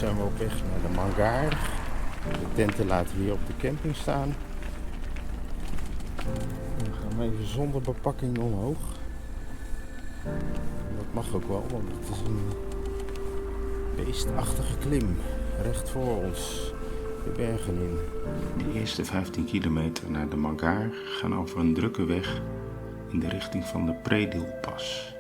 zijn we op weg naar de Mangaar. De tenten laten we hier op de camping staan. En dan gaan we even zonder bepakking omhoog. Dat mag ook wel, want het is een beestachtige klim. Recht voor ons, de bergen in. De eerste 15 kilometer naar de Mangaar gaan over een drukke weg in de richting van de Predilpas.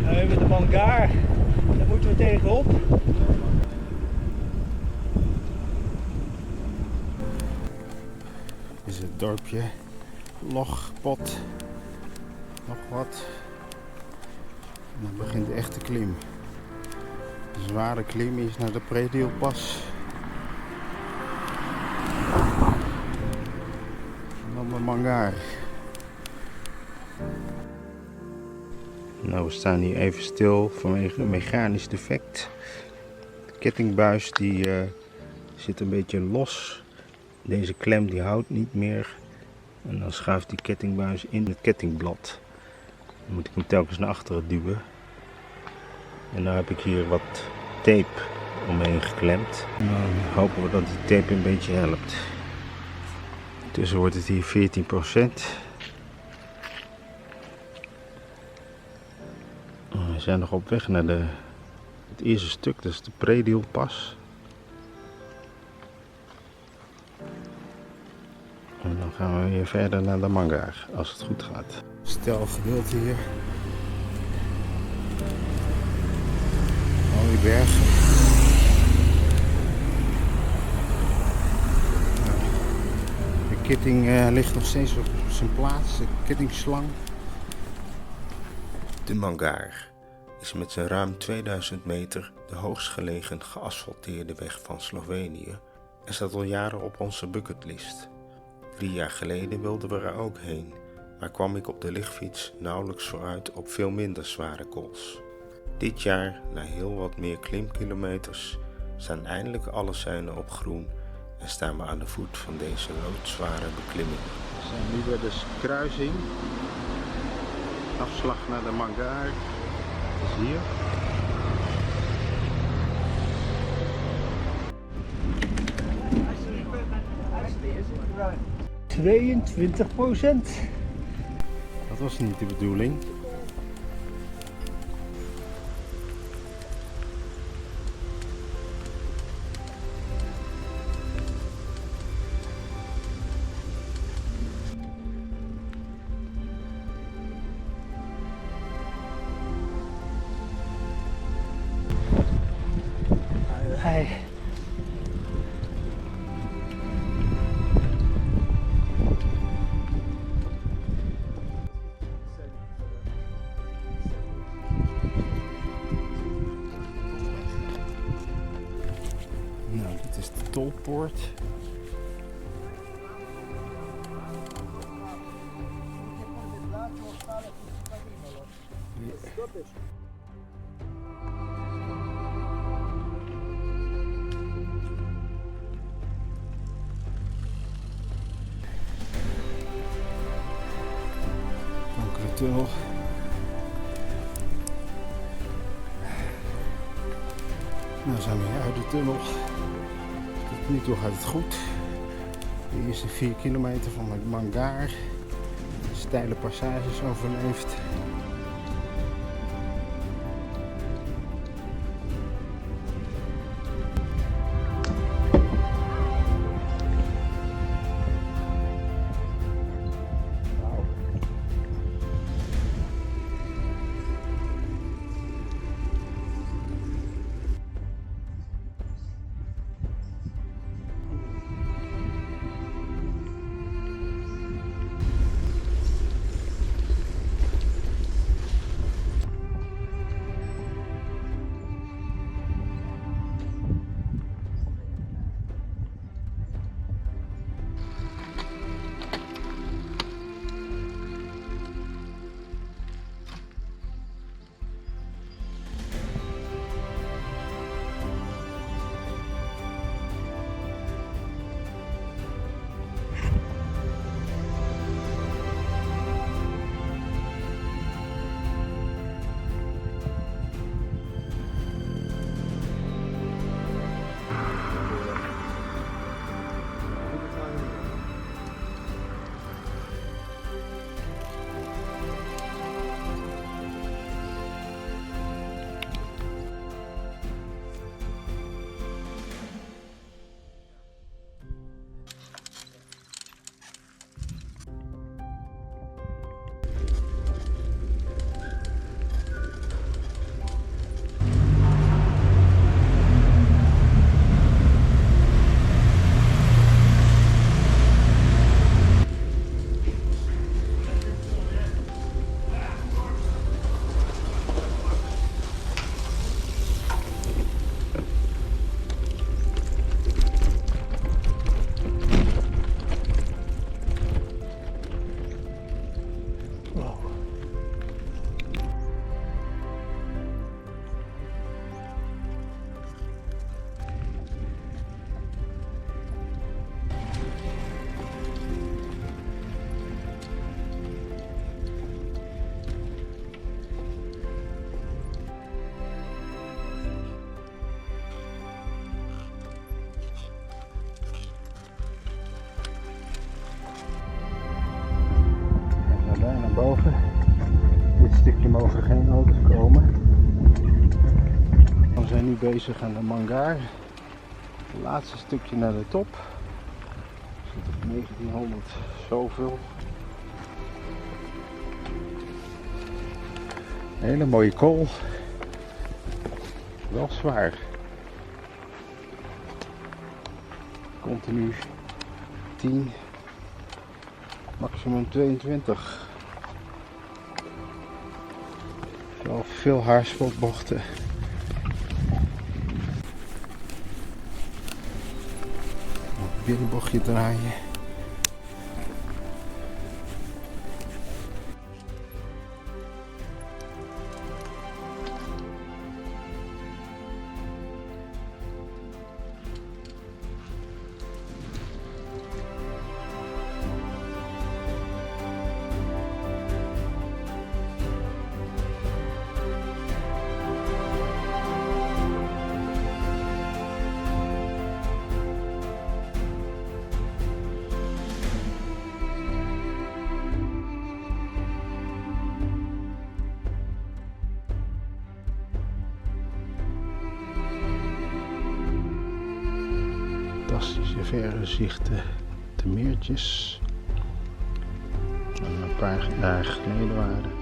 We hebben de Mangaar, daar moeten we tegenop. Dit is het dorpje Logpot, nog wat. En dan begint de echte klim. De zware klim is naar de Predilpas. En dan de Mangaar. Nou, we staan hier even stil vanwege een mechanisch defect. De kettingbuis die zit een beetje los. Deze klem die houdt niet meer. En dan schuift die kettingbuis in het kettingblad. Dan moet ik hem telkens naar achteren duwen. En nu heb ik hier wat tape omheen geklemd. En dan hopen we dat die tape een beetje helpt. Intussen wordt het hier 14%. We zijn nog op weg naar het eerste stuk, dat is de Predilpas. En dan gaan we weer verder naar de Mangaar, als het goed gaat. Stel gedeelte hier. Mooie bergen. De ketting ligt nog steeds op zijn plaats, de kettingslang. De Mangaar is met zijn ruim 2000 meter de hoogst gelegen geasfalteerde weg van Slovenië en staat al jaren op onze bucketlist. 3 jaar geleden wilden we er ook heen, maar kwam ik op de lichtfiets nauwelijks vooruit op veel minder zware kools. Dit jaar, na heel wat meer klimkilometers, staan eindelijk alle seinen op groen en staan we aan de voet van deze loodzware beklimming. We zijn nu bij de kruising. Afslag naar de Mangaar. Dat is hier. %. Dat was niet de bedoeling. Hey. Nou, dit is de tolpoort. Donkere tunnel. Nou zijn we hier uit de tunnel. Tot nu toe gaat het goed. De eerste 4 kilometer van de Mangaar. Steile passages overleefd. boven. Dit stukje mogen geen auto's komen. We zijn nu bezig aan de Mangar. Het laatste stukje naar de top. Zit op 1900 zoveel. Een hele mooie kool. Wel zwaar. Continu 10, maximum 22. Wel veel haarspotbochten. Binnenbochtje draaien. Fantastische vergezichten, de meertjes, die een paar dagen geleden waren.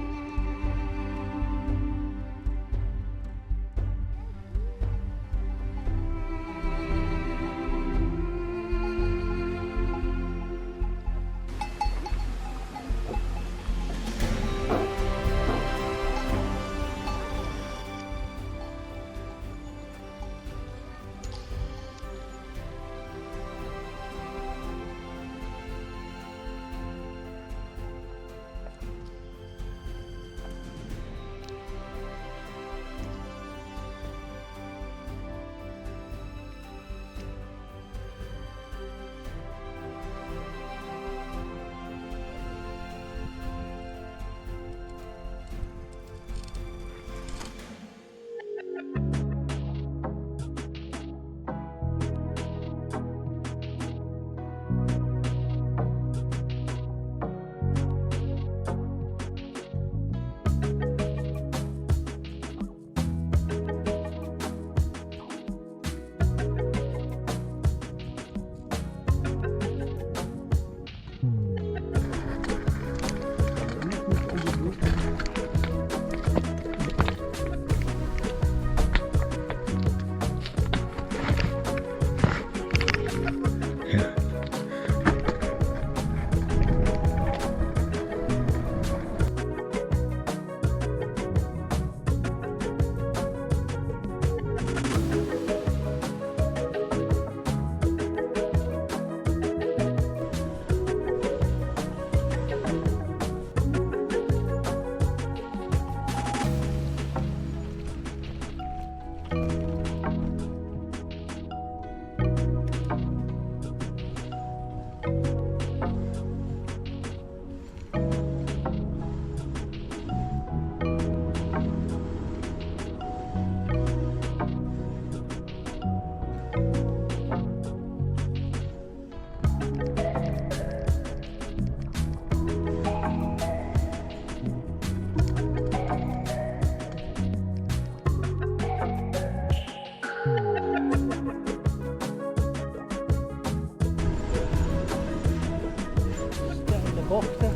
Bochten.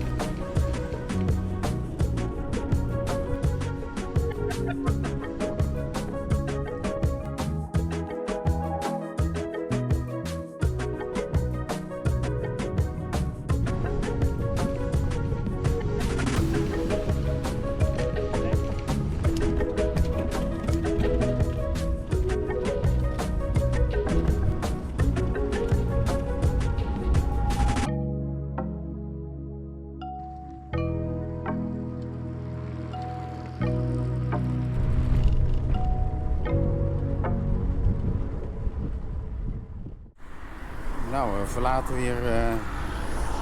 Nou, we verlaten weer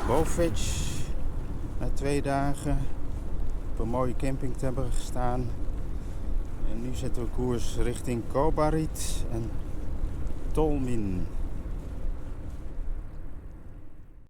Bovec na 2 dagen. Op een mooie camping te hebben gestaan. En nu zetten we koers richting Kobarid en Tolmin.